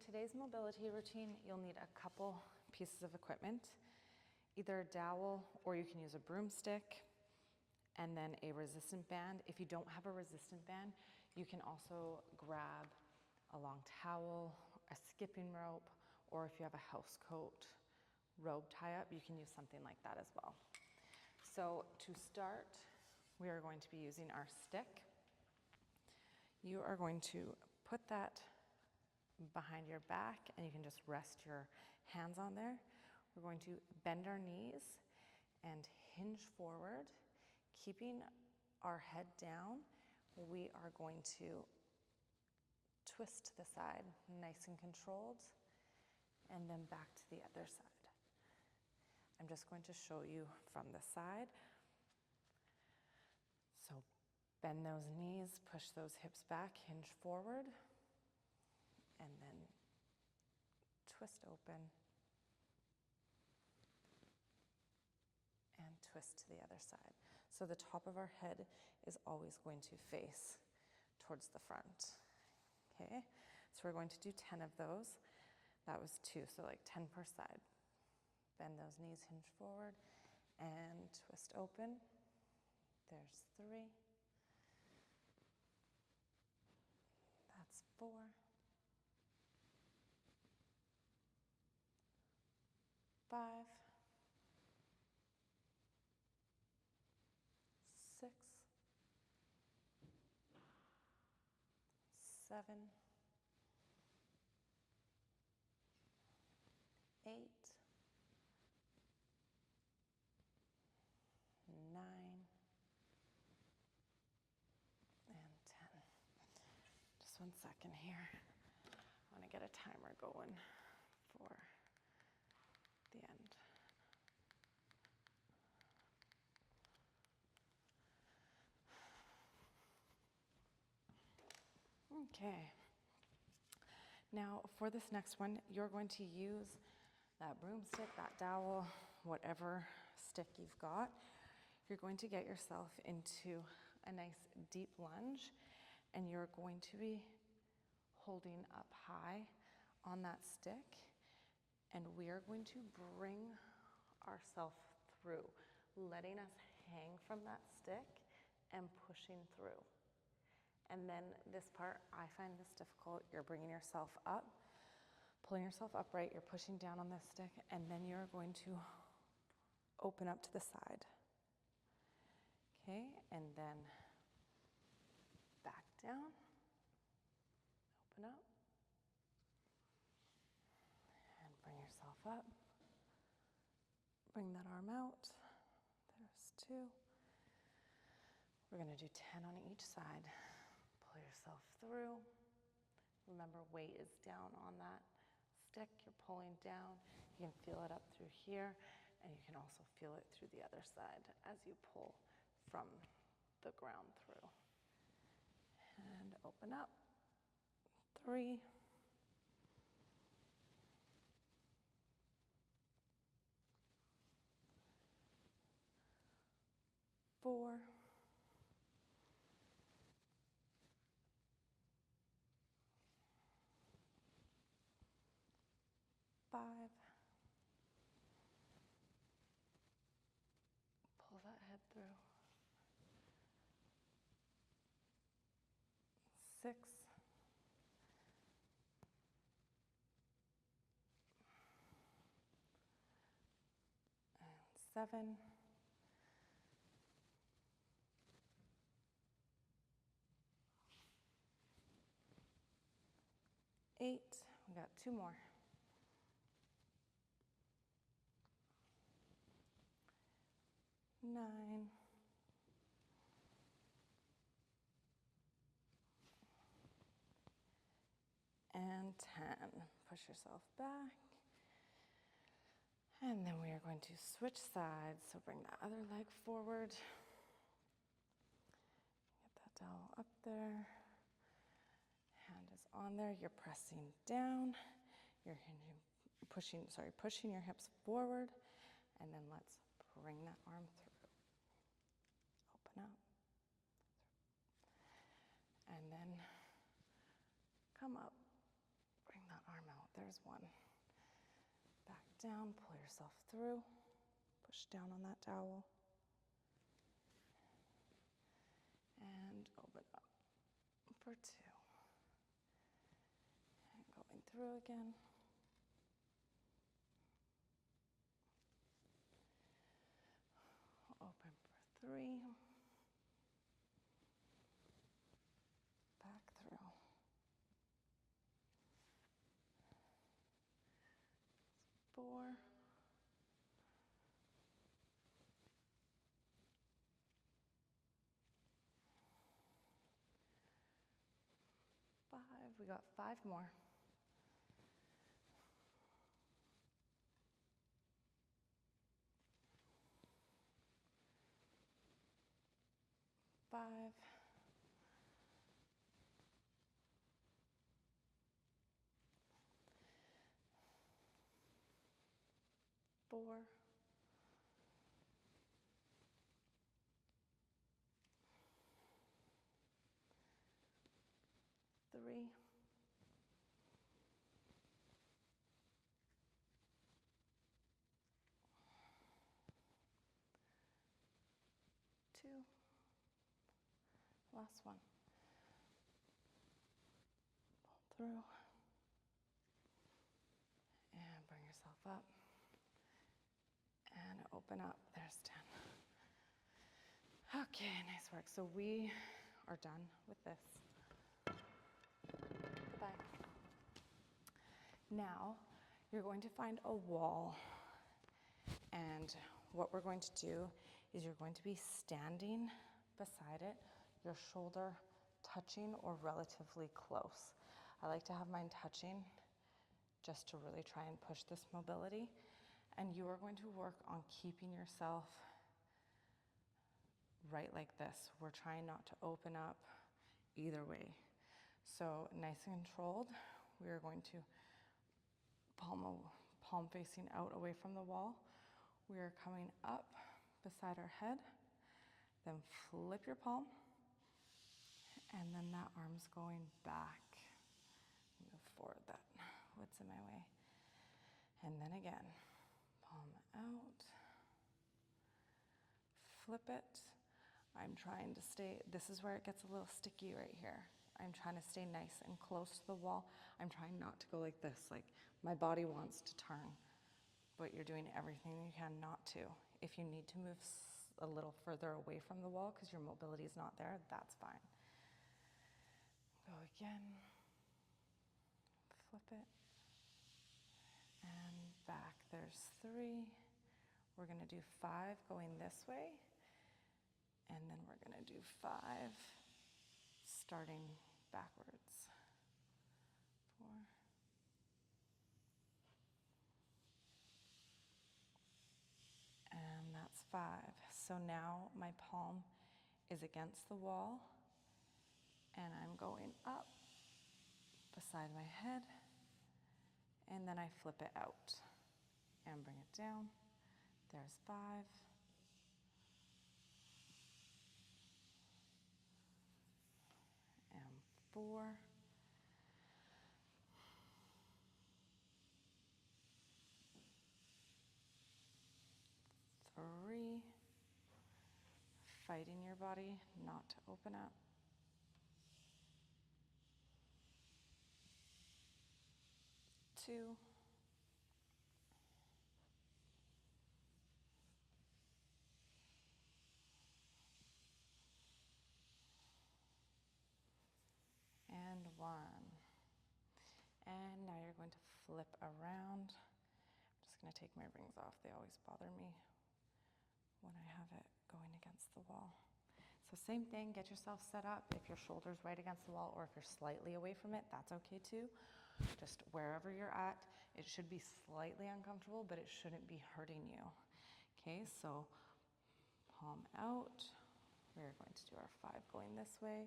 today's mobility routine, you'll need a couple pieces of equipment, either a dowel or you can use a broomstick, and then a resistant band. If you don't have a resistant band, you can also grab a long towel, a skipping rope, or if you have a housecoat robe tie-up, you can use something like that as well. So to start, we are going to be using our stick. You are going to put that behind your back and you can just rest your hands on there. We're going to bend our knees and hinge forward, keeping our head down. We are going to twist to the side, nice and controlled, and then back to the other side. I'm just going to show you from the side. So bend those knees, push those hips back, hinge forward, and then twist open and twist to the other side. So the top of our head is always going to face towards the front. Okay, so we're going to do 10 of those. That was 2, so like 10 per side. Bend those knees, hinge forward, and twist open. There's 3. That's 4. 5. 6. 7. 8. 9. And 10. Just 1 second here. I want to get a timer going for the end. Okay. Now for this next one, you're going to use that broomstick, that dowel, whatever stick you've got. You're going to get yourself into a nice deep lunge, and you're going to be holding up high on that stick, and we are going to bring ourselves through, letting us hang from that stick and pushing through. And then this part, I find this difficult. You're bringing yourself up, pulling yourself upright, you're pushing down on this stick, and then you're going to open up to the side. Okay, and then back down, open up, and bring yourself up. Bring that arm out. There's 2. We're going to do 10 on each side. Pull yourself through. Remember, weight is down on that stick. You're pulling down. You can feel it up through here, and you can also feel it through the other side as you pull from the ground through. And open up. 3. 4. 5. Pull that head through. 6. 7. 8. We got 2 more. 9. And 10. Push yourself back. And then we are going to switch sides. So bring that other leg forward. Get that dowel up there. Hand is on there. You're pressing down. You're hinging, pushing your hips forward. And then let's bring that arm through. Open up. And then come up. Bring that arm out there's one. Back down, pull yourself through, push down on that dowel, and open up for 2. And going through again. Open for 3. Back through. 4. 5. We got 5 more. 5. 4. 3. 2. Last one. Pull through. And bring yourself up. And open up. There's 10. Okay, nice work. So we are done with this. Goodbye. Now, you're going to find a wall. And what we're going to do is you're going to be standing beside it, your shoulder touching or relatively close. I like to have mine touching just to really try and push this mobility. And you are going to work on keeping yourself right like this. We're trying not to open up either way. So nice and controlled. We are going to palm facing out away from the wall. We are coming up beside our head, then flip your palm, and then that arm's going back. Move forward, that what's in my way. And then again, palm out, flip it. I'm trying to stay, this is where it gets a little sticky right here. I'm trying to stay nice and close to the wall. I'm trying not to go like this, like my body wants to turn, but you're doing everything you can not to. If you need to move a little further away from the wall because your mobility is not there, that's fine. Go again, flip it, and back. There's 3. We're gonna do 5 going this way, and then we're gonna do 5 starting backwards. 4. And that's 5. So now my palm is against the wall and I'm going up beside my head, and then I flip it out and bring it down. There's 5. And 4. 3. Fighting your body not to open up. 2. And 1. And now you're going to flip around. I'm just going to take my rings off. They always bother me when I have it going against the wall. So same thing, get yourself set up. If your shoulder's right against the wall or if you're slightly away from it, that's okay too. Just wherever you're at, it should be slightly uncomfortable, but it shouldn't be hurting you. Okay, so palm out. We're going to do our 5 going this way.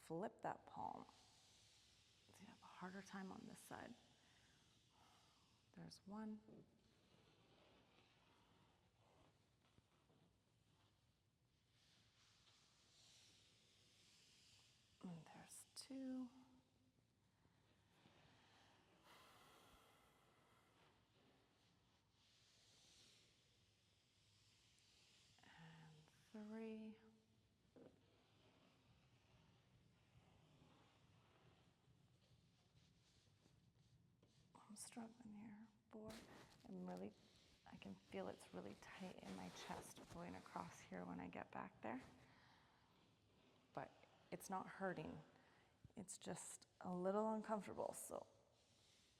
Flip that palm. So you have a harder time on this side. There's 1. And there's 2. 3. I'm struggling here. 4. I can feel it's really tight in my chest going across here when I get back there. But it's not hurting. It's just a little uncomfortable. So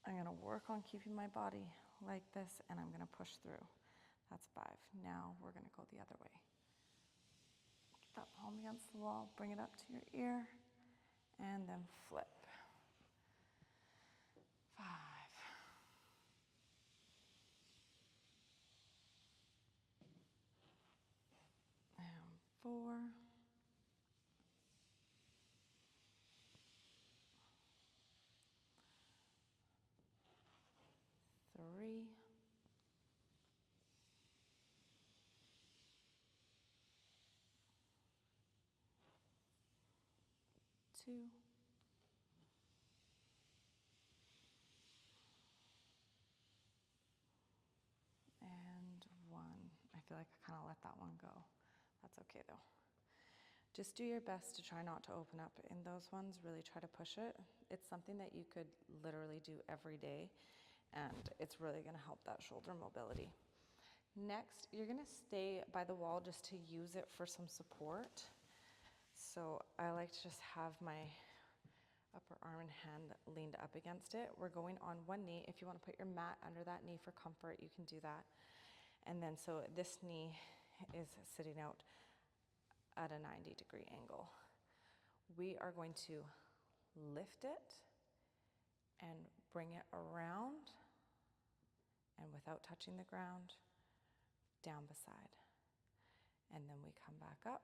I'm gonna work on keeping my body like this, and I'm gonna push through. That's 5. Now we're gonna go the other way. Keep that palm against the wall, bring it up to your ear, and then flip. 5. And 4. 3. 2. And 1. I feel like I kind of let that one go. That's okay though. Just do your best to try not to open up in those ones. Really try to push it. It's something that you could literally do every day, and it's really going to help that shoulder mobility. Next, you're going to stay by the wall just to use it for some support. So I like to just have my upper arm and hand leaned up against it. We're going on one knee. If you want to put your mat under that knee for comfort, you can do that. And then so this knee is sitting out at a 90-degree angle. We are going to lift it and bring it around, and without touching the ground, down beside. And then we come back up,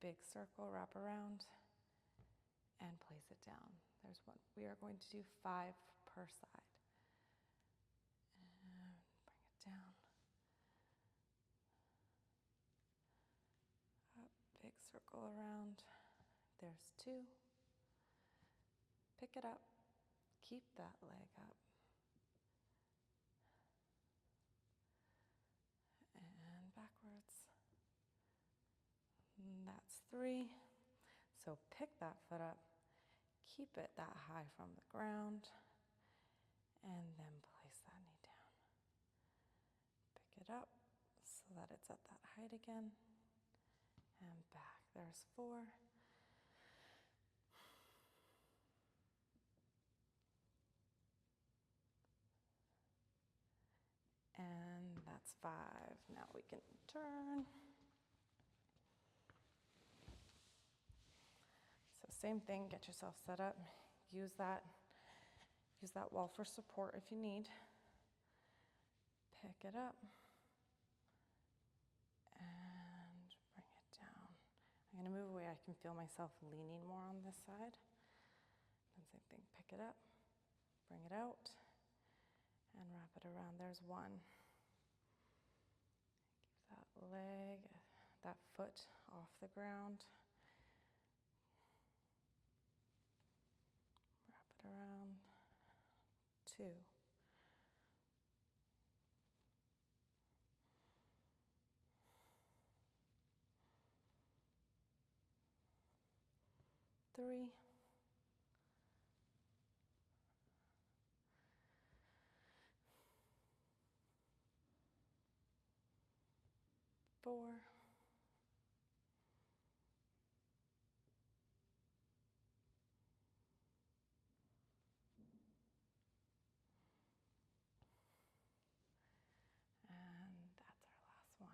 big circle, wrap around, and place it down. There's 1. We are going to do 5 per side. And bring it down. Up, big circle around. There's 2. Pick it up. Keep that leg up. And backwards. And that's 3. So pick that foot up. Keep it that high from the ground. And then place that knee down. Pick it up so that it's at that height again. And back. There's 4. And that's 5. Now we can turn. So same thing, get yourself set up. Use that wall for support if you need. Pick it up. And bring it down. I'm gonna move away. I can feel myself leaning more on this side. And same thing, pick it up, bring it out, and wrap it around. There's 1. Keep that leg, that foot off the ground. Wrap it around. 2. 3. 4. And that's our last one.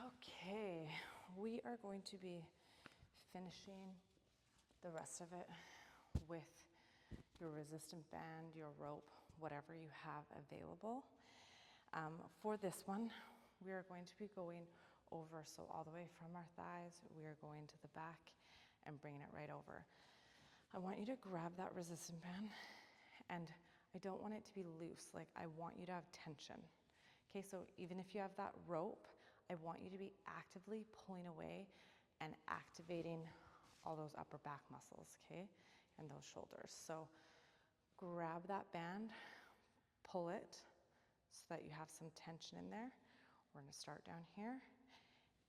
Okay, we are going to be finishing the rest of it with your resistant band, your rope, whatever you have available. For this one, we are going to be going over, so all the way from our thighs, we are going to the back and bringing it right over. I want you to grab that resistant band, and I don't want it to be loose, like I want you to have tension. Okay, so even if you have that rope, I want you to be actively pulling away and activating all those upper back muscles, okay, and those shoulders. So grab that band, pull it, so that you have some tension in there. We're going to start down here,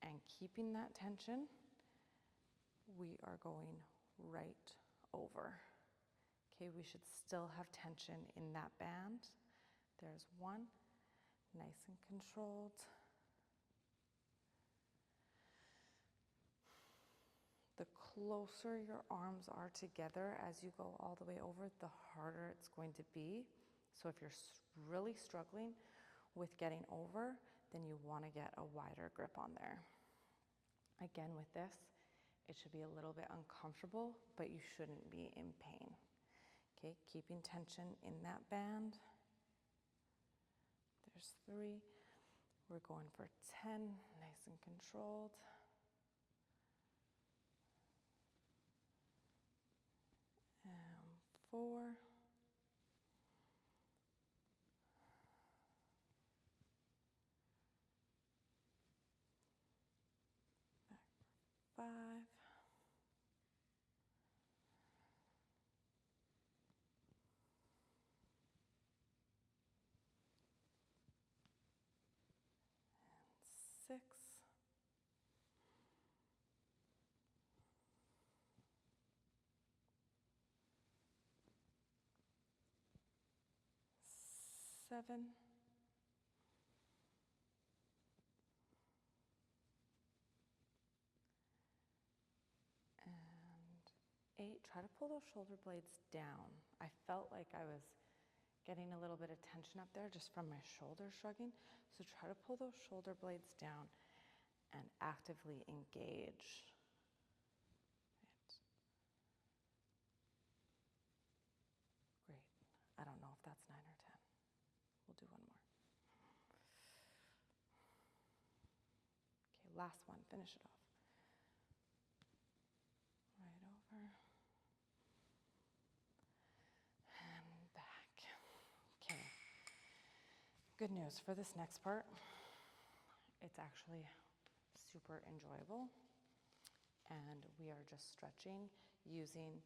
and keeping that tension, we are going right over. Okay, we should still have tension in that band. There's one, nice and controlled. The closer your arms are together as you go all the way over, the harder it's going to be. So if you're really struggling with getting over, then you want to get a wider grip on there. Again, with this, it should be a little bit uncomfortable, but you shouldn't be in pain. Okay, keeping tension in that band. There's 3. We're going for 10, nice and controlled. And 4. Back for 5. 6. Seven. And 8. Try to pull those shoulder blades down. I felt like I was getting a little bit of tension up there just from my shoulders shrugging. So try to pull those shoulder blades down and actively engage. Great. I don't know if that's 9 or 10. We'll do one more. Okay, last one. Finish it off. Right over. And back. Okay. Good news for this next part. It's actually super enjoyable. And we are just stretching using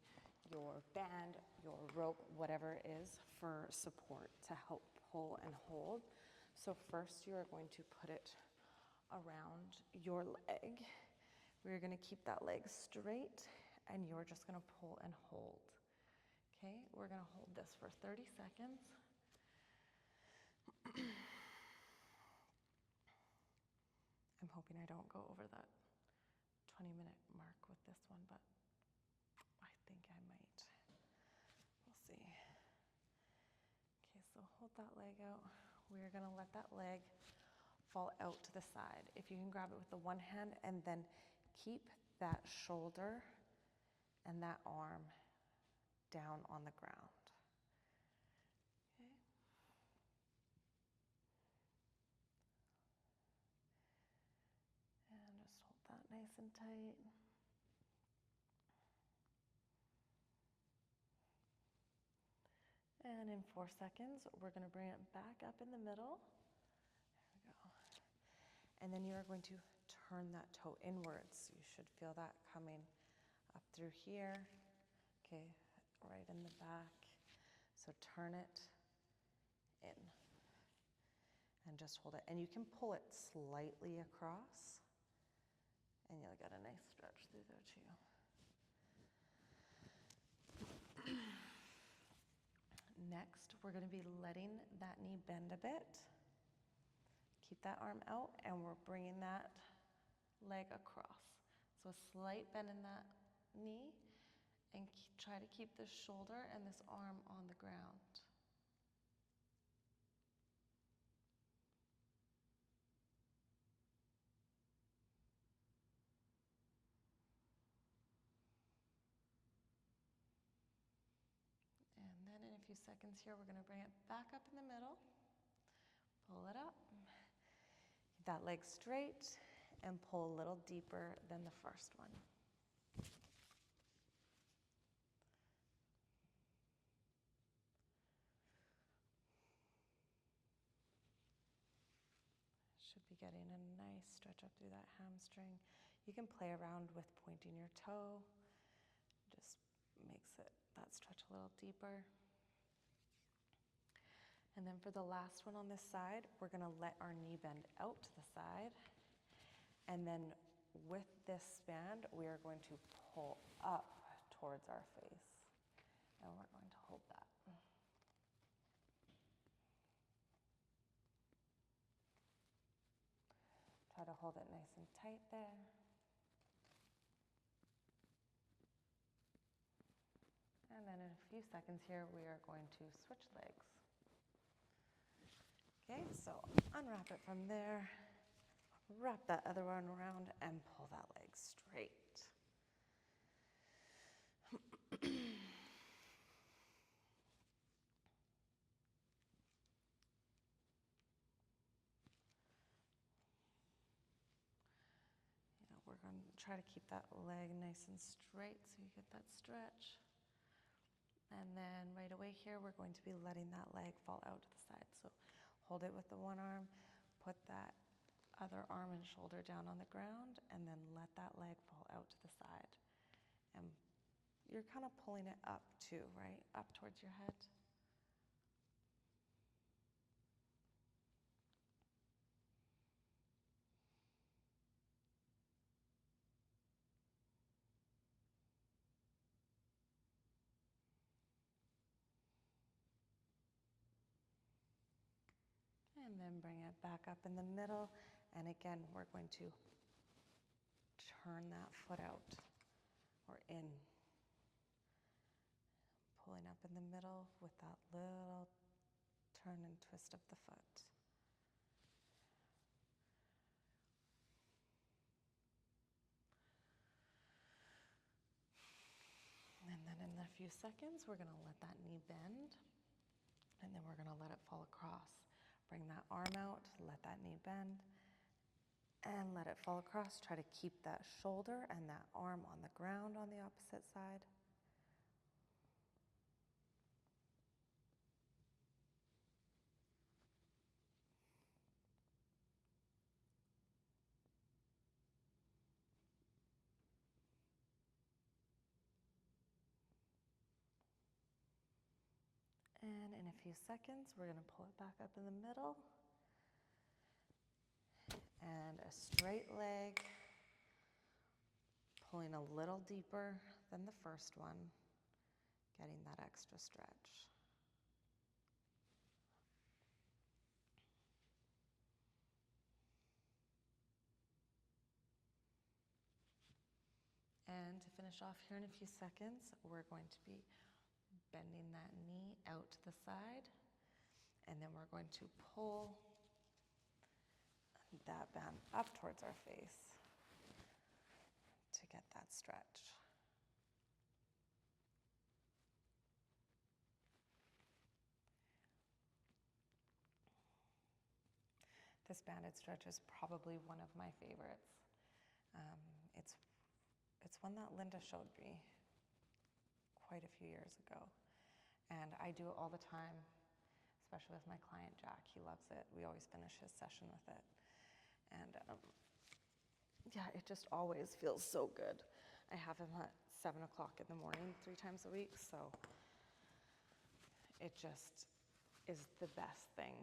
your band, your rope, whatever it is, for support to help pull and hold. So first you are going to put it around your leg. We're going to keep that leg straight, and you're just going to pull and hold. Okay, we're going to hold this for 30 seconds. I'm hoping I don't go over that 20-minute mark with this one, but I think I might. We'll see. Okay, so hold that leg out. We're going to let that leg fall out to the side. If you can grab it with the one hand and then keep that shoulder and that arm down on the ground. Okay. And just hold that nice and tight. And in 4 seconds, we're going to bring it back up in the middle. There we go. And then you are going to turn that toe inwards. You should feel that coming up through here. Okay, right in the back. So turn it in and just hold it. And you can pull it slightly across, and you'll get a nice stretch through there too. Next, we're going to be letting that knee bend a bit. Keep that arm out, and we're bringing that leg across. So a slight bend in that knee, and try to keep this shoulder and this arm on the ground. And then in a few seconds here, we're going to bring it back up in the middle. Pull it up. Keep that leg straight and pull a little deeper than the first one. Should be getting a nice stretch up through that hamstring. You can play around with pointing your toe. Just makes that stretch a little deeper. And then for the last one on this side, we're gonna let our knee bend out to the side. And then with this band, we are going to pull up towards our face. And we're going to hold that. Try to hold it nice and tight there. And then in a few seconds here, we are going to switch legs. Okay, so unwrap it from there, wrap that other one around, and pull that leg straight. We're going to try to keep that leg nice and straight so you get that stretch. And then right away here, we're going to be letting that leg fall out to the side. So hold it with the one arm, put that other arm and shoulder down on the ground, and then let that leg fall out to the side. And you're kind of pulling it up too, right? Up towards your head. And then bring it back up in the middle. And again, we're going to turn that foot out or in. Pulling up in the middle with that little turn and twist of the foot. And then in a few seconds, we're going to let that knee bend. And then we're going to let it fall across. Bring that arm out, let that knee bend, and let it fall across. Try to keep that shoulder and that arm on the ground on the opposite side. And in a few seconds, we're going to pull it back up in the middle. And a straight leg, pulling a little deeper than the first one, getting that extra stretch. And to finish off here in a few seconds, we're going to be bending that knee out to the side, and then we're going to pull that band up towards our face to get that stretch. This banded stretch is probably one of my favorites. It's one that Linda showed me quite a few years ago. And I do it all the time, especially with my client, Jack. He loves it. We always finish his session with it. And yeah, it just always feels so good. I have him at 7 o'clock in the morning 3 times a week, so it just is the best thing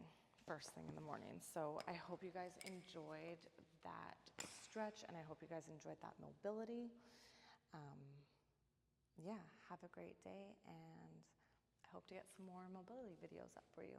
first thing in the morning. So I hope you guys enjoyed that stretch, and I hope you guys enjoyed that mobility. Yeah, have a great day, and I hope to get some more mobility videos up for you.